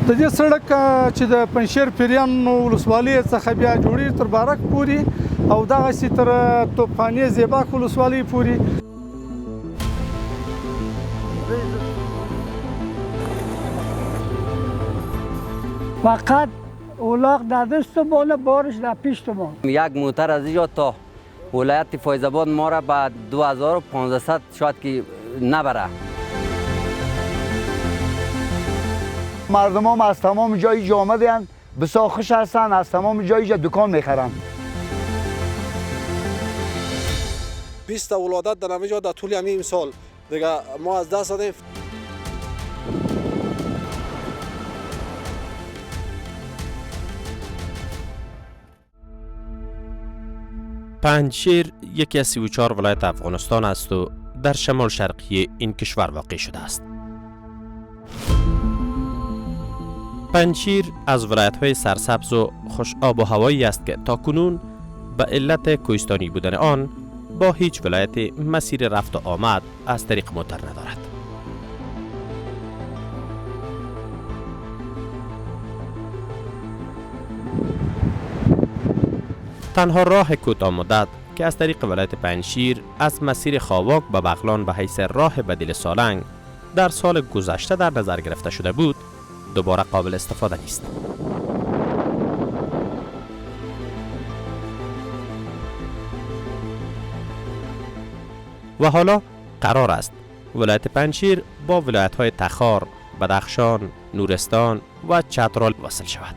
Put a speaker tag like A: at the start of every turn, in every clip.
A: د دې سړک چې د پنجشیر پیریان ولسوالۍ څخه بیا جوړیږي تر بارک پورې او دغسې تر توپخانې زیباک ولسوالۍ پورې.
B: فقط اولاغ در دستمونه بارش در پیشتمان.
C: یک موتر از اینجا تا ولایت فیض آباد ما را به 2500 شاید که نبره.
D: مردم هم از تمام جایی جا آمدن به ساخش هستن، از تمام جایی جا دکان میخرن.
E: 20 ولادت در همه جا در طول همین سال دیگه ما از دست دادیم.
F: پنجشیر یکی از 34 ولایت افغانستان است و در شمال شرقی این کشور واقع شده است. پنجشیر از ولایت‌های سرسبز و خوش آب و هوایی است که تاکنون به علت کوهستانی بودن آن با هیچ ولایت مسیر رفت و آمد از طریق موتر ندارد. تنها راه کوتاه مدت که از طریق ولایت پنجشیر از مسیر خاواک به بغلان به حیث راه بدیل سالنگ در سال گذشته در نظر گرفته شده بود، دوباره قابل استفاده نیست. و حالا قرار است ولایت پنجشیر با ولایت‌های تخار، بدخشان، نورستان و چترال وصل شود.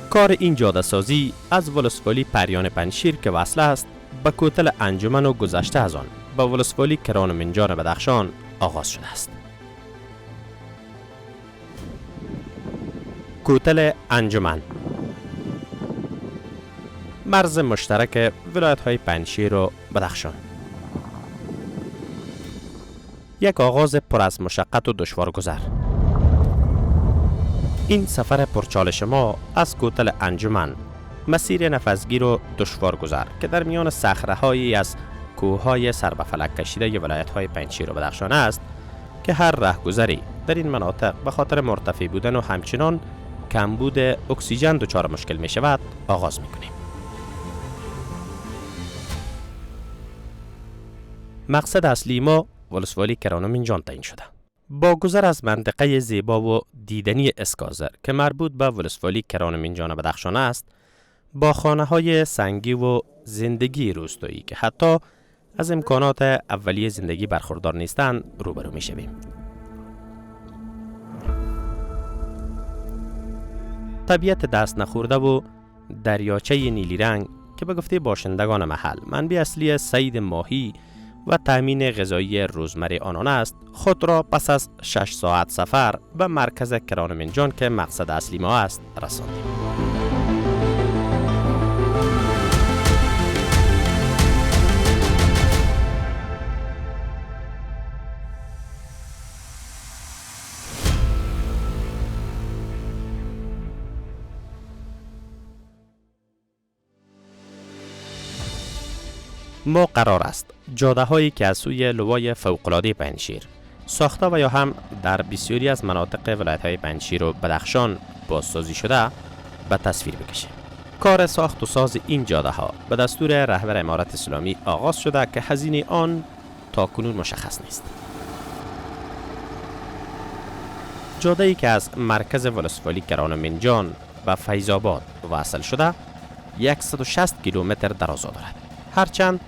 F: کار این جاده سازی از ولسوالی پریان پنجشیر که وصل است به کوتل انجمن و گذشته از آن به ولسوالی کران و منجان بدخشان آغاز شده است. کوتل انجمن مرز مشترک ولایت‌های پنجشیر و بدخشان. یک آغاز پر از مشقت و دشوارگذر. این سفر پرچالش ما از کوتل انجمن مسیر نفسگیر و دشوارگذر که در میان صخره‌هایی از کوههای سر به فلک کشیده ولایت‌های پنجشیر و بدخشان است که هر رهگذری در این مناطق به خاطر مرتفع بودن و همچنان کمبود اکسیژن دچار مشکل می شود آغاز می کنیم. مقصد اصلی ما ولسوالی کران و منجان تعیین شده. با گذر از منطقه زیبا و دیدنی اسکازر که مربوط به ولسوالی کران و منجان بدخشان است، با خانه‌های سنگی و زندگی روستایی که حتی از امکانات اولیه زندگی برخوردار نیستند روبرو می‌شویم. طبیعت دست نخورده و دریاچه نیلی رنگ که به گفته باشندگان محل منبع اصلی صید ماهی و تامین غذایی روزمره آنان است، خود را پس از 6 ساعت سفر به مرکز کران و منجان که مقصد اصلی ما است رساندیم. ما قرار است جاده هایی که از سوی لوای فوق‌العاده پنجشیر ساخته و یا هم در بسیاری از مناطق ولایت های پنجشیر و بدخشان بازسازی شده به تصویر بکشیم. کار ساخت و ساز این جاده ها به دستور رهبر امارت اسلامی آغاز شده که هزینه آن تاکنون مشخص نیست. جاده ای که از مرکز ولسوالی کران و منجان و فیض آباد وصل شده 160 کیلومتر درازا دارد. هرچند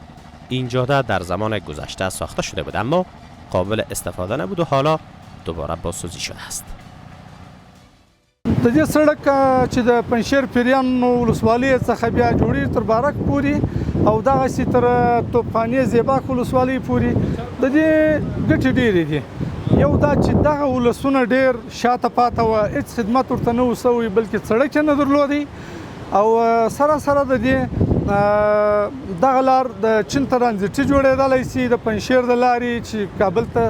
F: این جاده در زمان گذشته ساخته شده بود اما قابل استفاده نبود و حالا دوباره بازسازی شده است.
A: د دې سړک چې د پنجشیر پیریان ولسوالۍ څخه بیا جوړیږي تر بارک پورې او دغسې تر توپخانې زیباک ولسوالۍ پورې د دې ګټې ډېرې دي. یو دا چې دغه ولسونه ډېر شاته پاته وه، هېڅ خدمت ورته نه و سوی بلکې سړک یې نه درلودی او سره سره د دې دغه لار د چین ترانزیټي جوړېدلی سي، د پنجشیر د لارې چې کابل ته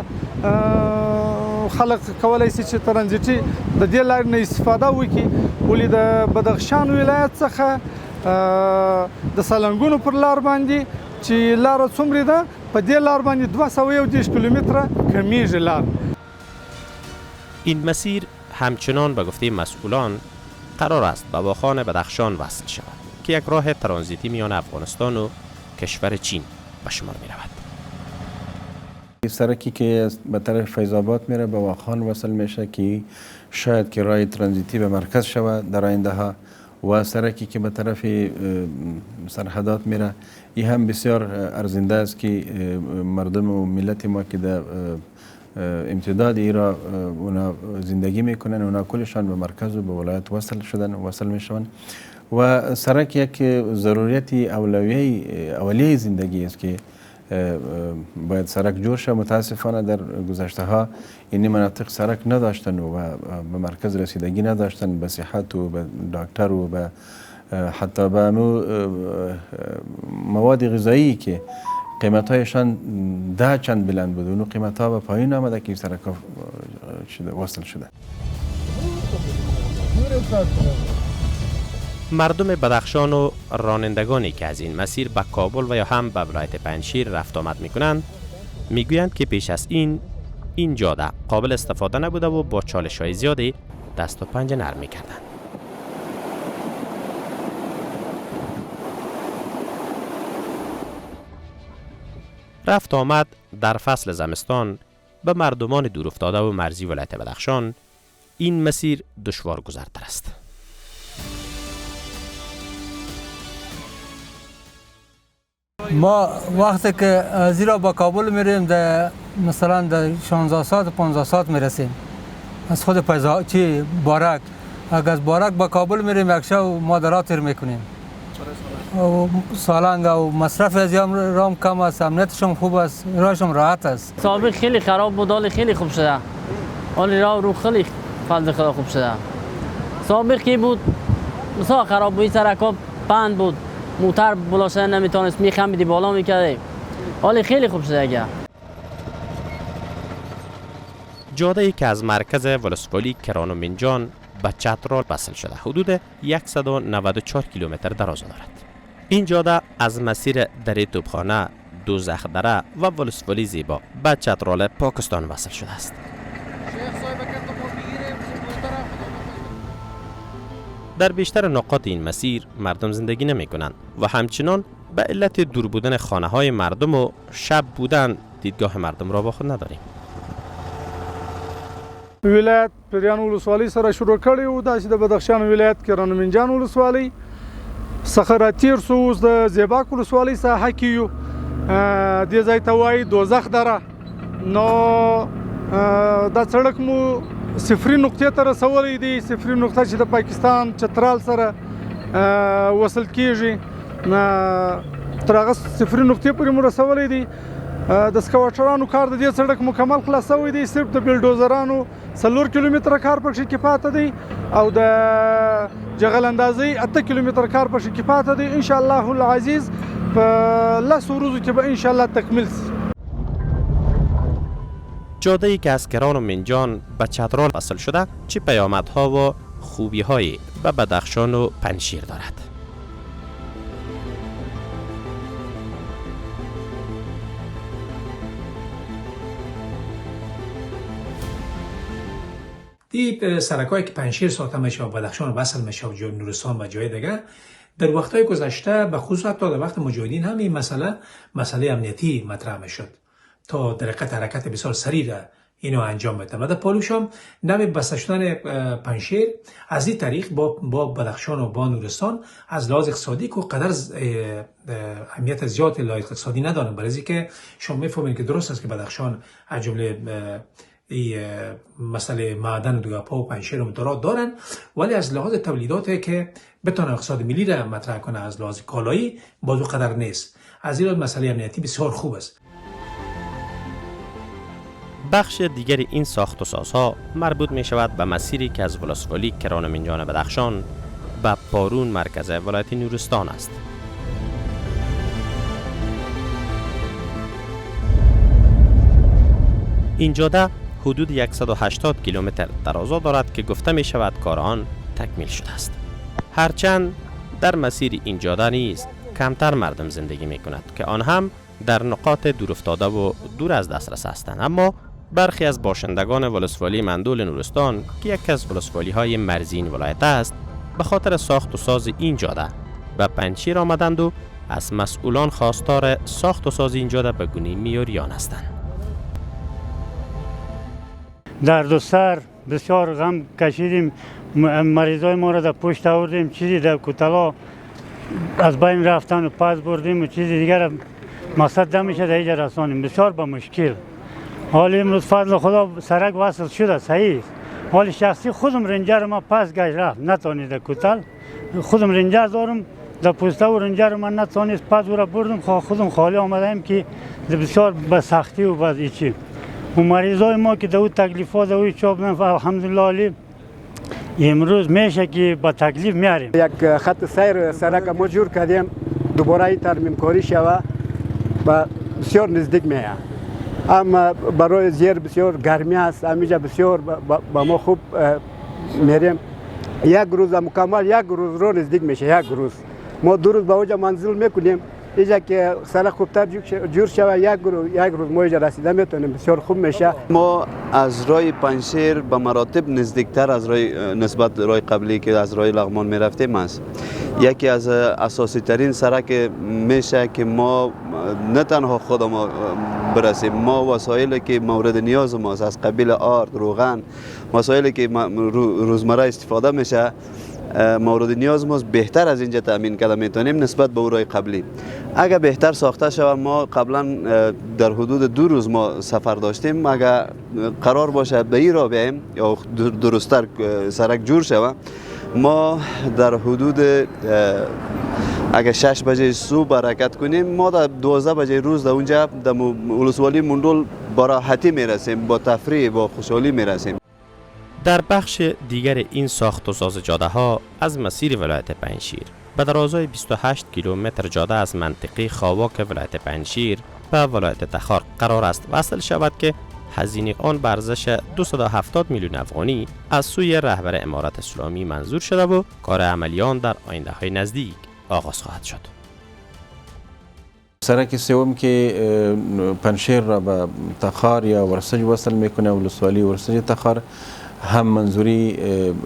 A: خلک کولی سي چې ترانزیټي د دې لارې نه استفاده وکړي. ولې د بدخشان ولایت څخه د سالنګونو پر لار باندې چې لاره څومره ده، په دې لار باندې 211 کیلومتره کمیږي لار.
F: این مسیر همچنان به گفته مسئولان قرار است به واخان بدخشان وصل شود که یک راه ترانزیتی میان افغانستان و کشور چین به شمار می رود.
G: سرکی که به طرف فیض آباد میره به واخان وصل میشه که شاید که راه ترانزیتی به مرکز شود در آینده ها، و سرکی که به طرف سرحدات میره این هم بسیار ارزنده است که مردم و ملت ما که در امتداد ایران اونا زندگی میکنن، اونا کلشان به مرکز و به ولایت وصل میشون و سرک یک ضروریت اولیه زندگی است که باید سرک جور شد. متاسفانه در گذشته ها این مناطق سرک نداشتن و به مرکز رسیدگی نداشتن، به صحت و به دکتر و به حتی به مواد غذایی که قیمتایشان ده چند بلند بود، اونو قیمت ها به پایین آمده که این سرک ها وصل شده.
F: مردم بدخشان و رانندگانی که از این مسیر به کابل و یا هم به ولایت پنجشیر رفت آمد میکنند میگویند که پیش از این جاده قابل استفاده نبوده و با چالش های زیادی دست و پنجه نرم میکردند. رفت آمد در فصل زمستان به مردمان دورافتاده و مرزی ولایت بدخشان این مسیر دشوار گذرتر است.
H: ما وقتی که از ایران با کابل میریم در مثلا در 16 ساعت 15 ساعت میرسیم از خود بارک. اگر از بارک با کابل میریم یک شب مادرات تیر میکنیم و سالنگ و مصرف از رام کم است، امنیتشون خوب است، راهشون راحت است.
I: سابق خیلی خراب بود، حال خیلی خوب شده، حال راه رو خیلی فضل خدا خوب شده. سابق کی بود مثلا خراب بود، سرکا پند بود، موتر بلاشه نمیتونست میخمیدی بالا میکرده، حال خیلی خوب شده. اگر
F: جاده ای که از مرکز ولسوالی کران و منجان به چترال وصل شده حدود 194 کیلومتر دراز دارد. این جاده از مسیر دره توپخانه، دوزخ دره و ولسوالی زیبا به چترال پاکستان وصل شده است. در بیشتر نقاط این مسیر مردم زندگی نمی کنند و همچنان به علت دور بودن خانه های مردم و شب بودن دیدگاه مردم را با خود نداریم.
A: ولایت پریان ولسوالی سره شروع کړی و داسې د بدخشان ولایت کران منجان ولسوالی څخه راتیر سو اوس د زیباک ولسوالی ساحه کې یو دې ځای ته وایي دوزخ دره. نو دا سړک مو صفري نقطې ته رسولی دی، صفري نقطه چې د پاکستان چترال سره وصل کیږي تر هغه صفري نقطې پورې مو رسولی دی. د سکواټرانو کار د دې سړک مکمل خلاص شوی دی، صرف د بلډوزرانو 4 کیلومتره کار پکې کې پاته دی او د جغل اندازي 8 کیلومتره کار پکې کې پاته دی. ان شاء الله العزیز په 10 ورځو کې به ان شاء الله تکمیل شي.
F: جاده ای که از کران و منجان به چترال وصل شده چه پیامدها و خوبی هایی به بدخشان و پنجشیر دارد.
J: این سرکایی که پنجشیر ساخته میشه و بدخشان وصل میشه و نورستان و جای دیگه در وقتهای گذشته به خصوص حتی در وقت مجاهدین هم این مسئله امنیتی مطرح میشد تا در حرکت بسیار سریع اینو انجام بده و در پالوش هم نوع بسته شدن پنجشیر از این طریق با بدخشان و با نورستان از لحاظ اقتصادی که قدر اهمیت زیاد لحاظ اقتصادی ندارن، برای که شما میفهمید که درست است که بدخشان از جمله مسئله معدن و دوگاپا و پنجشیر و مدارات دارن، ولی از لحاظ تولیداتی که بتونه اقتصاد ملی را مطرح کنه از لحاظ کالایی بازو قدر نیست. از این مسئله امنیتی بسیار خوب است.
F: بخش دیگر این ساخت و سازها مربوط می شود به مسیری که از ولسوالی کران منجان بدخشان به پارون مرکز ولایت نورستان است. این جاده حدود 180 کیلومتر درازا دارد که گفته می شود کار آن تکمیل شده است. هرچند در مسیر این جاده نیز کمتر مردم زندگی می کند که آن هم در نقاط دورافتاده و دور از دسترس هستند، اما برخی از باشندگان ولسوالی مندول نورستان که یکی از ولسوالی‌های مرزی این ولایت است، به خاطر ساخت و ساز این جاده به پنجشیر آمدند و از مسئولان خواستار ساخت و ساز این جاده به گونه معیاریان هستند.
K: درد و سر بسیار غم کشیدیم، مریضای ما را در پشت آوردیم، چیزی در کوتلا از بین رفتن و پس بردیم و چیزی دیگر مقصد نمیشه در اینجا رسانیم، بسیار با مشکل. حالی امروز فضل خدا سرک وصل شده، صحیح است. حالی شخصی خودم رنجر ما پس گشت رفت، نتانید در کوتل خودم رنجر دارم، در پوسته و رنجر من نتانید پس او را بردم، خودم خالی آمدیم که بسیار به سختی و به ایچی. و مریضای ما که در او تکلیفات در او چوب الحمدلله علی امروز میشه که با تکلیف میاریم.
L: یک خط سیر سرک ما جور کردیم، دوباره این ترمیم کاری شوه و بسیار نزدیک میه. اما برای زیر بسیار گرمی است، همیشه بسیار با ما خوب میریم. یک روز مکمل یک روز رو نزدیک میشه، یک روز ما 2 روز به اوج منزل میکنیم. اینجا که سرک خوبتر جور شوه یک روز ما اینجا رسیده میتونیم، بسیار خوب میشه.
M: ما از راه پنجشیر به مراتب نزدیکتر از راه نسبت راه قبلی که از راه لغمان میرفتیم است. یکی از اساسی ترین سرک میشه که ما نه تنها خود ما برسیم، ما وسایلی که مورد نیاز ماست از قبیل آرد، روغن، وسایلی که روزمره استفاده میشه مورد نیاز ما بهتر از اینجا تامین کرده میتونیم نسبت به راه قبلی. اگر بهتر ساخته شود، ما قبلا در حدود 2 روز ما سفر داشتیم، اگر قرار باشه به این راه بیاییم یا درستتر سرک جور شود، ما در حدود اگر 6 بجه صبح حرکت کنیم، ما در 12 بجه روز در اونجا در ولسوالی مندول با راحتی میرسیم، با تفریح با خوشحالی میرسیم.
F: در بخش دیگر این ساخت و ساز جاده ها از مسیر ولایت پنجشیر به درازای 28 کیلومتر جاده از منطقه خاواک ولایت پنجشیر به ولایت تخار قرار است وصل شود که هزینه آن به ارزش 270 میلیون افغانی از سوی رهبر امارت اسلامی منظور شده و کار عملی آن در آینده های نزدیک آغاز خواهد شد.
G: سرک سوم که پنجشیر را به تخار یا ورسج وصل میکنه، ولسوالی ورسج تخار هم منظوری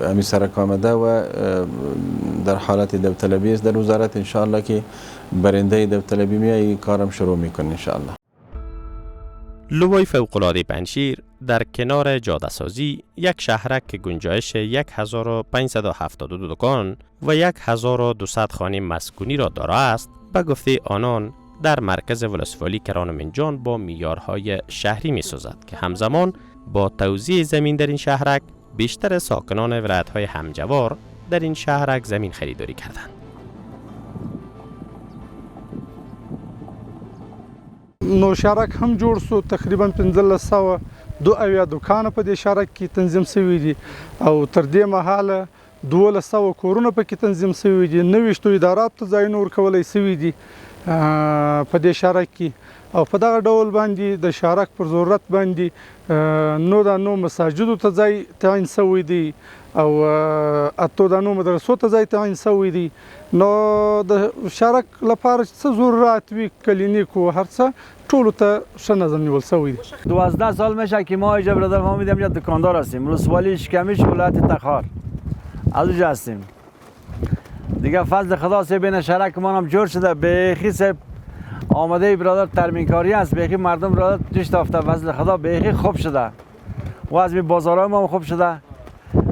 G: امی سرک آمده و در حالت داوطلبی است. در وزارت انشاءالله که برنده داوطلبی میای کارم شروع میکنه انشاءالله.
F: لوای فوق‌العاده پنجشیر در کنار جاده سازی یک شهرک که گنجایش 1572 دکان و 1200 خانه مسکونی را دارا است، به گفته آنان در مرکز ولسوالی کرانمنجان با معیارهای شهری می سازد که همزمان با توزیع زمین در این شهرک بیشتر ساکنان ولایت‌های همجوار در این شهرک زمین خریداری کردند.
A: نو شهرک هم جوړ سو، تقریبا 1502 دکانه په دې شهرک کې تنظیم شوي دي او تر دې مهاله 1200 کورونه پکې تنظیم شوي دي، 90 ادارات ته ځایونه ورکولی شوي دي په دې شهرک کې. او په دغه ډول باندې د شهرک پر ضرورت باندې نو مساجدو ته ځای تعیین شوی دی او اتو د مدرسو ته ځای تعیین شوی دی. نو د شهرک لپاره څه ضرورت وي، کلینیک و هر څه ټولو ته ښه نظم نیول شوی دی.
N: 12 سال میشه که ما اینجا برادر ما میدیم اینجا دکاندار هستیم، ولسوالی شکمیش ولایت تخار از اونجا هستیم دیگه. فضل خدا سه بین شهرک ما هم جور شده، بیخی سه آماده برادر ترمیم کاری است، بیخی مردم برادر توش تافته، فضل خدا بیخی خوب شده و از بازارهای ما خوب شده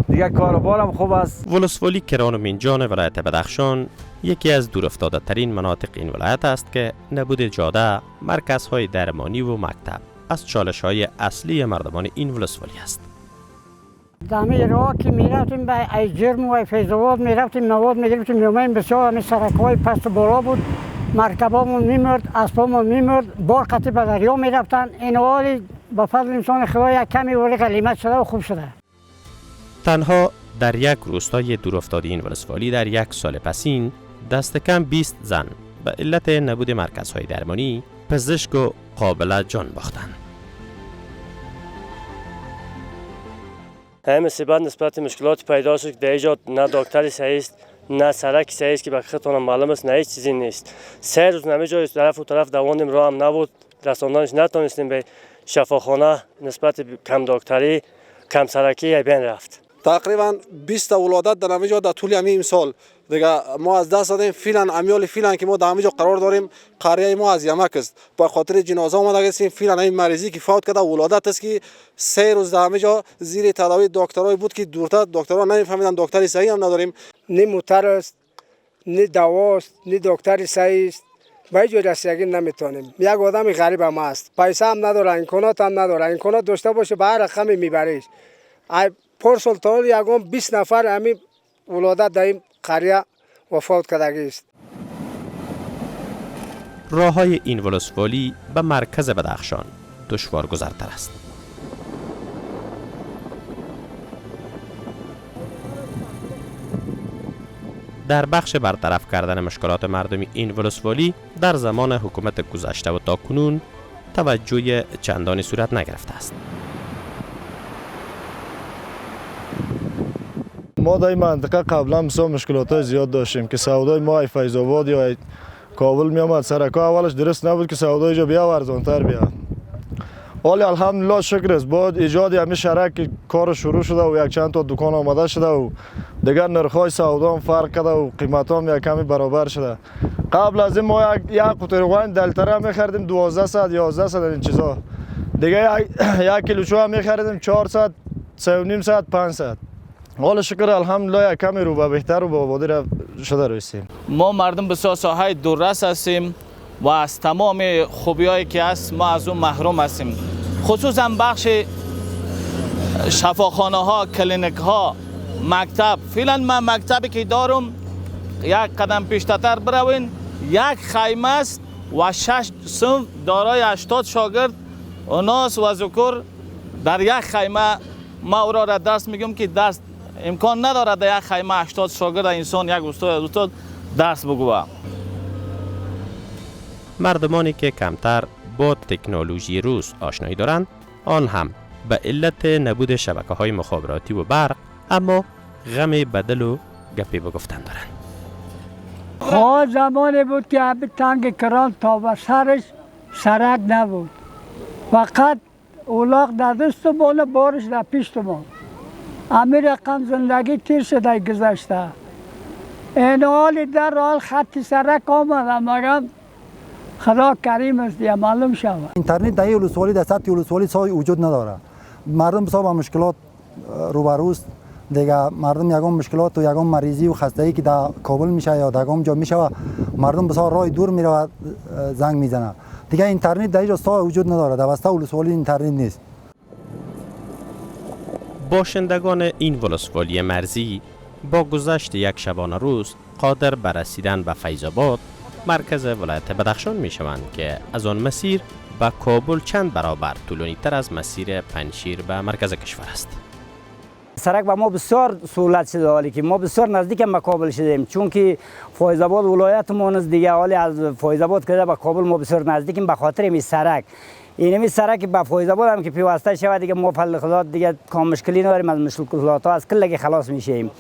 N: دیگه، کاروبار هم خوب است.
F: ولسوالی کرانمنجان ولایت بدخشان یکی از دورافتاده ترین مناطق این ولایت است که نبود جاده، مرکزهای درمانی و مکتب از چالش‌های اصلی مردمان این ولسوالی است.
B: دامه راه که میرفتیم به ایجرم و فیض‌آباد میرفتیم، مواد میگرفتیم، میومدیم بسیار همین سرک‌های پست و بالا بود، مرکبامون میمرد، اسبامون میمرد، بار قطعی به دریا میرفتن. این حالی با فضل انسان خدا یک کمی ولی غلیمت شده و خوب شده.
F: تنها در یک روستای دورافتاده این ولسوالی در یک سال پسین دست کم 20 زن به علت نبود مرکزهای درمانی پزشک و قابل جان باختند.
O: همه سبب نسبت مشکلات پیدا شد که در اینجا نه دکتری صحیح است، نه سرک صحیح است که به خودتان معلوم است، نه هیچ چیزی نیست. 3 روز نمی جای طرف و طرف دواندیم، راه هم نبود، رساندنش نتونستیم به شفاخانه نسبت کم دکتری کم سرکی بین رفت.
E: تقریبا 20 ولادت در همینجا در طول همین امسال دیگه ما از دست دادیم. فعلا امیال فعلا که ما در همینجا قرار داریم قریه ما از یمک است، به خاطر جنازه اومده هستیم. فعلا این مریضی که فوت کرده ولادت است که 3 روز در همینجا زیر تداوی دکترای بود که دورتر دکترها نمیفهمیدن، دکتری صحیح هم نداریم.
P: نه موتر است، نه دواست، نه دکتری صحیح است. به هیچ جای رسیدگی نمیتونیم. یک آدم غریب هم است، پیسه هم نداره، امکانات هم نداره. امکانات داشته باشه به هر رقمی میبریش. پارسال تا حال یکم 20 نفر همین ولادت در این قریه وفات کردگی است.
F: راه های این ولسوالی به مرکز بدخشان دشوار گذرتر است. در بخش برطرف کردن مشکلات مردمی این ولسوالی در زمان حکومت گذشته و تا کنون توجه چندانی صورت نگرفته است.
Q: ما در این منطقه قبلا بسیار مشکلات زیاد داشتیم که سودای ما فیض آباد یا کابل می آمد. سرکا اولش درست نبود که سودای جا بیا ارزانتر بیاد. ولی الحمدلله شکر است بعد ایجاد همین شرک کار شروع شده و یک چند تا دکان آمده شده و دیگر نرخ‌های سودا هم فرق کرده و قیمت هم یک کمی برابر شده. قبل از این ما یک قطرگوین دلتره می‌خریدیم 1200 1100 این چیزا. دیگه یک کیلو چوب می‌خریدیم 400 3.5 500. حالا شکر الحمدلله یک کمی رو به بهتر و به آبادی شده رسیدیم.
R: ما مردم بسیار ساحه دوررس هستیم و از تمام خوبیایی که هست ما از اون محروم هستیم. خصوصا بخش شفاخانه ها، کلینیک ها، مکتب. فعلا من مکتبی که دارم یک قدم پیشتر بروین یک خیمه است و 6 صنف دارای 80 شاگرد اناس و ذکر در یک خیمه. ما او را درس میگم که درس امکان نداره در یک خیمه 80 شاگرد انسان یک استاد درس بگوه.
F: مردمانی که کمتر با تکنولوژی روز آشنایی دارند آن هم به علت نبود شبکه‌های مخابراتی و برق اما غم بدل و گپی بگفتن دارند.
B: خواه زمانی بود که ابی تنگ کران تا به سرش سرک نبود، فقط اولاغ در دست بانه بارش در پیشت ما. امیر رقم زندگی تیر شده گذشته. این حالی در حال خط سرک آمده مگم خدا کریم است دیگه معلوم شود.
S: اینترنت در ولسوالی در سطح ولسوالی سای وجود نداره. مردم بسیار با مشکلات روبروست دیگه. مردم یگام مشکلات و یگام مریضی و خستگی که در کابل میشه یا در جا میشه و مردم بسیار راه دور میره و زنگ میزنه. دیگه اینترنت در اینجا سای وجود نداره. در وسط ولسوالی اینترنت نیست.
F: باشندگان این ولسوالی مرزی با گذشت یک شبانه روز قادر به رسیدن به فیض آباد مرکز ولایت بدخشان می شوند که از آن مسیر به کابل چند برابر طولانی تر از مسیر پنجشیر به مرکز کشور است.
T: سرک به ما بسیار سهولت شده، حالی که ما بسیار نزدیک به کابل شدیم، چون که فیض آباد ولایت ما نزدیکه، حالی از فیض آباد که به کابل ما بسیار نزدیکیم به خاطر این سرک. اینمی سرک به فیض آباد هم که پیوسته شود دیگه ما فضل خدا دیگه کام مشکلی نداریم، از مشکلات ها از کلگی خلاص میشیم.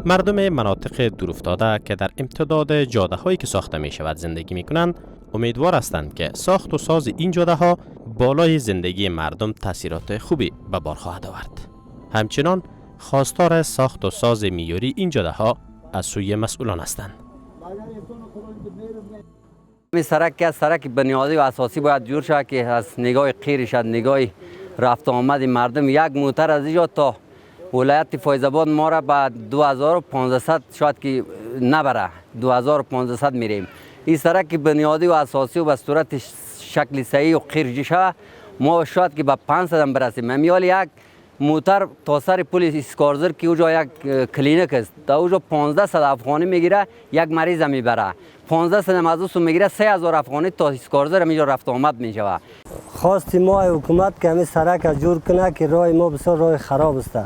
F: مردم مناطق دورافتاده که در امتداد جاده هایی که ساخته می شود زندگی می کنند امیدوار هستند که ساخت و ساز این جاده ها بالای زندگی مردم تاثیرات خوبی به بار خواهد آورد. همچنان خواستار ساخت و ساز معیاری این جاده ها از سوی مسئولان هستند.
C: این سرک بنیادی و اساسی باید جور شود که از نگاه خیرش، از نگاه رفت آمد مردم، یک موتر از اینجا تا ولایت فیض آباد ما را به 2500 شاید که نبره، 2500 میریم. این سرک بنیادی و اساسی و به صورت شکل صحیح و خیرجی شود ما شاید که به 500 هم برسیم. امیال یک موتر تا سر پل اسکارزر که اوجا یک کلینیک است، تا اوجا 1500 افغانی میگیره، یک مریض میبره. 1500 هم از او میگیره، 3000 افغانی تا اسکارزر اینجا رفت آمد میشوه.
U: خواست ما حکومت که همین سرک جور کنه که راه ما بسیار راه خراب است.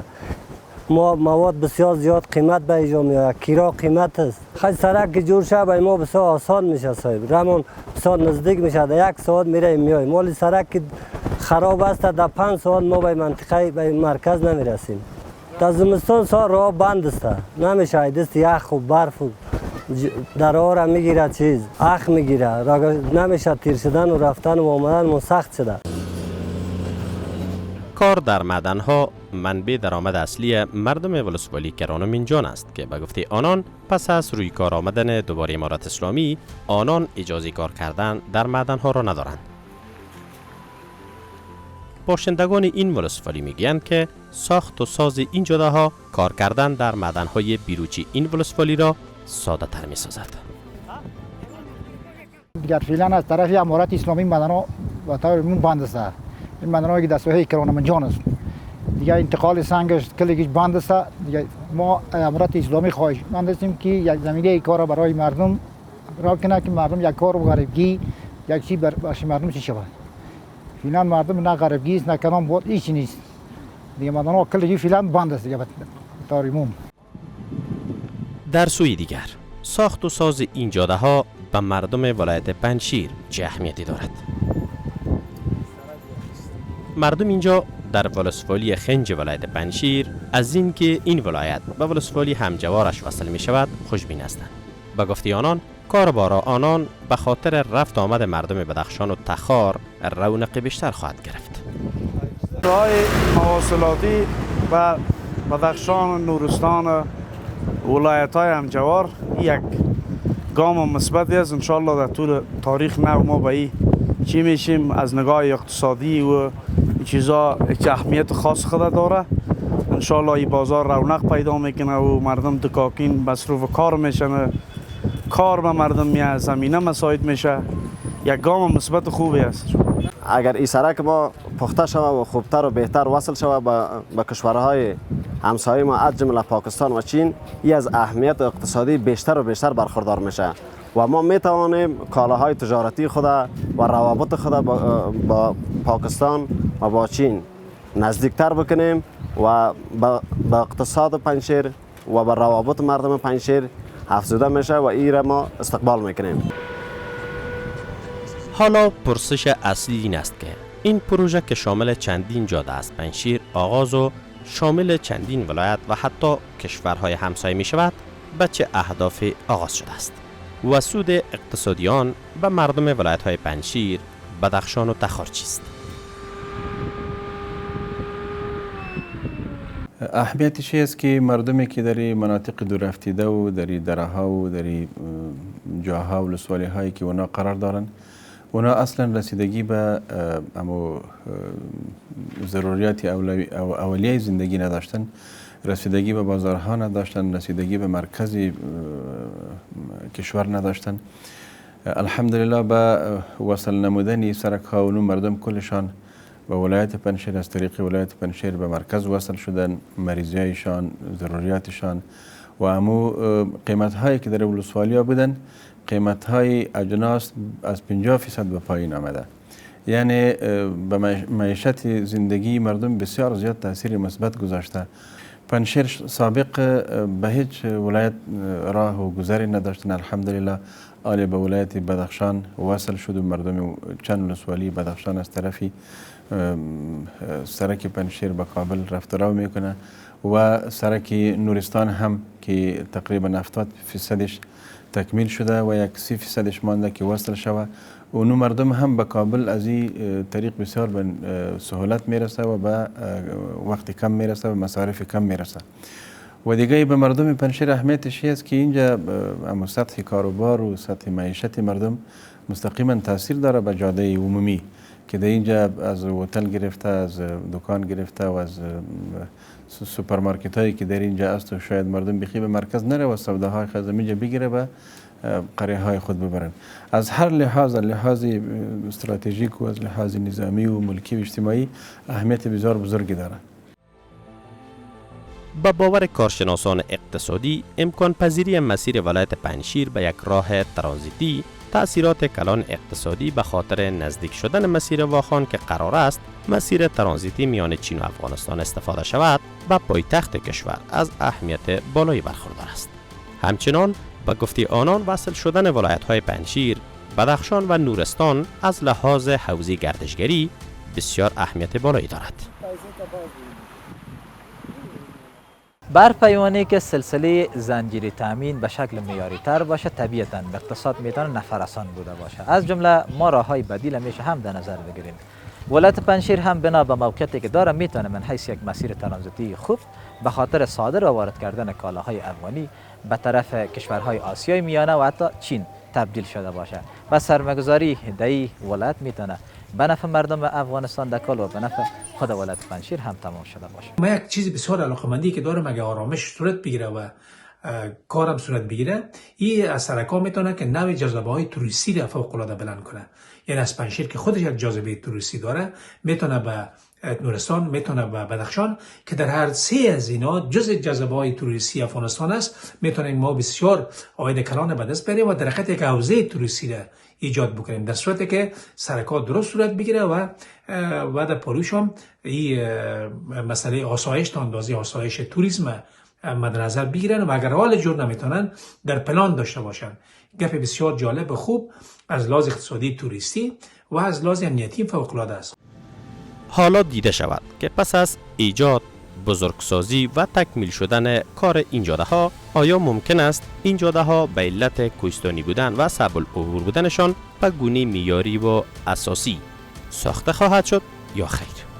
U: ما مواد بسیار زیاد قیمت به اینجا میاد، کرا قیمت است. خیلی سرک که جور شه به ما بسیار آسان میشه صاحب. رمون بسیار نزدیک میشه، در 1 ساعت میره میایم. مالی سرک که خراب است در 5 ساعت ما به منطقه به مرکز نمیرسیم. در زمستان سال راه بند است، نمیشه دست یخ و برف و در آره میگیره چیز اخ میگیره، نمیشه تیر شدن و رفتن و آمدن سخت شده.
F: کار در معدنها منبع درآمد اصلی مردم ولسوالی کرانو منجان است که به گفته آنان پس از روی کار آمدن دوباره امارت اسلامی آنان اجازه کار کردن در معدنها را ندارند. باشندگان این ولسوالی میگویند که ساخت و ساز این جاده ها کار کردن در معدنهای بیروچی این ولسوالی را ساده تر می سازد.
D: دیگر فعلا از طرف امارت اسلامی معدن‌ها و طور عمومی بند است. این معدن‌هایی که در ساحه کرانو منجان است. دیگر انتقال سنگش کلیگش بند است. دیگر ما امارت اسلامی خواهشمند هستیم که یک زمینه کار را برای مردم را کنه که مردم یک کار غریبگی یک چیز برای مردم چی شود. فعلا مردم نه غریبگی است نه کنام بود هیچ نیست. دیگر معدن‌ها کلیگی فعلا بند است دیگر طور عمومی.
F: در سوی دیگر ساخت و ساز این جاده ها به مردم ولایت پنجشیر چه اهمیتی دارد؟ مردم اینجا در ولسوالی خنج ولایت پنجشیر از اینکه این ولایت به ولسوالی همجوارش وصل می شود خوشبین هستند. به گفته آنان کاربارا آنان به خاطر رفت آمد مردم بدخشان و تخار رونق بیشتر خواهد گرفت.
V: راه مواصلاتی و بدخشان و نورستان ولایت های همجوار یک گام مثبتی است. انشالله در طول تاریخ نو ما به این چی میشیم از نگاه اقتصادی و چیزا یک اهمیت خاص خود داره. انشالله این بازار رونق پیدا میکنه و مردم دکاکین مصروف کار میشن، کار به مردم میاد، زمینه مساعد میشه. یک گام مثبت خوبی است.
W: اگر این سرک ما پخته شود و خوبتر و بهتر وصل شود به کشورهای همسایه ما از جمله پاکستان و چین، این از اهمیت اقتصادی بیشتر و بیشتر برخوردار میشه و ما میتوانیم کالاهای تجارتی خود و روابط خود با پاکستان و با چین نزدیکتر بکنیم و به اقتصاد پنجشیر و به روابط مردم پنجشیر افزوده میشه و این را ما استقبال میکنیم.
F: حالا پرسش اصلی این است که این پروژه که شامل چندین جاده است پنجشیر آغاز و شامل چندین ولایت و حتی کشورهای همسایه می شود به چه اهدافی آغاز شده است و سود اقتصادیان به مردم ولایت‌های پنجشیر، بدخشان و تخار چیست؟
G: اهمیتش است که مردمی که در مناطق دورفتیده و در دره‌ها و در جاها و ولسوالی هایی که اونا قرار دارند، اونا اصلا رسیدگی به ضروریات اولیه زندگی نداشتن، رسیدگی به بازارها نداشتن، رسیدگی به مرکز کشور نداشتن. الحمدلله با وصل نمودن سرک ها و مردم کلشان به ولایت پنجشیر از طریق ولایت پنجشیر به مرکز وصل شدن، مریضی هایشان، ضروریاتشان و امو قیمت هایی که در ولسوالی ها بودن، قیمت های اجناس از 50% به پایین آمده. یعنی به معیشت زندگی مردم بسیار زیاد تاثیر مثبت گذاشته. پنجشیر سابق به هیچ ولایت راه و گذری نداشتن. الحمدلله آلی به ولایت بدخشان وصل شد و مردم چند ولسوالی بدخشان از طرفی سرک پنجشیر به کابل رفت و رو میکنه و سرک نورستان هم که تقریبا 70% تکمیل شده و 30% مانده که وصل شود و نو مردم هم به کابل از این طریق بسیار به سهولت میرسه و به وقت کم میرسه و مصارف کم میرسه. و دیگه به مردم پنجشیر اهمیتش است که اینجا اما سطح کاروبار و سطح معیشت مردم مستقیما تاثیر داره به جاده عمومی که در اینجا از هتل گرفته، از دکان گرفته و از سوپرمارکت هایی که در اینجا است و شاید مردم بخی به مرکز نره و سوداهای خود اینجا بگیره و قریه های خود ببرن. از هر لحاظ، لحاظ استراتژیک و از لحاظ نظامی و ملکی و اجتماعی اهمیت بسیار بزرگی داره.
F: با باور کارشناسان اقتصادی امکان پذیری مسیر ولایت پنجشیر به یک راه ترانزیتی تأثیرات کلان اقتصادی به خاطر نزدیک شدن مسیر واخان که قرار است مسیر ترانزیتی میان چین و افغانستان استفاده شود و پایتخت کشور از اهمیت بالایی برخوردار است. همچنان با گفته آنان وصل شدن ولایت‌های پنجشیر، بدخشان و نورستان از لحاظ حوزه گردشگری بسیار اهمیت بالایی دارد.
X: برپیمانی که سلسله زنجیره تامین به شکل معیاری تر باشه طبیعتاً به اقتصاد میتونه نفرسان بوده باشه. از جمله ما راه‌های بدیل میشه هم در نظر بگیریم. ولایت پنجشیر هم بنا به موقعیتی که داره میتونه من حیث یک مسیر ترانزیتی خوب به خاطر صادر و وارد کردن کالاهای افغانی به طرف کشورهای آسیای میانه و حتی چین تبدیل شده باشه و سرمایه‌گذاری در این ولایت میتونه به نفع مردم افغانستان دکال و به نفع خود ولایت پنجشیر هم تمام شده باشه.
H: ما یک چیز بسیار علاقمندی که دارم اگه آرامش صورت بگیره و کارم صورت بگیره، این از سرکا میتونه که نوع جذبه های توریستی را فوق العاده بلند کنه. یعنی از پنجشیر که خودش یک جاذبه توریستی داره میتونه به نورستان، میتونه به بدخشان که در هر سه از اینا جز جذبه های توریستی افغانستان است، میتونیم ما بسیار عاید کلان به دست بیاریم و در حقیقت یک حوزه توریستی را ایجاد بکنیم در صورتی که سرکا درست صورت بگیره و در پاروش هم این مسئله آسایش تا اندازه آسایش توریسم مد نظر بگیرن و اگر حال جور نمیتونن در پلان داشته باشن. گپ بسیار جالب و خوب از لحاظ اقتصادی توریستی و از لحاظ امنیتی فوق العاده است.
F: حالا دیده شود که پس از ایجاد، بزرگسازی و تکمیل شدن کار این جاده ها آیا ممکن است این جاده ها به علت کوهستانی بودن و صعب العبور بودنشان به گونه معیاری و اساسی ساخته خواهد شد یا خیر؟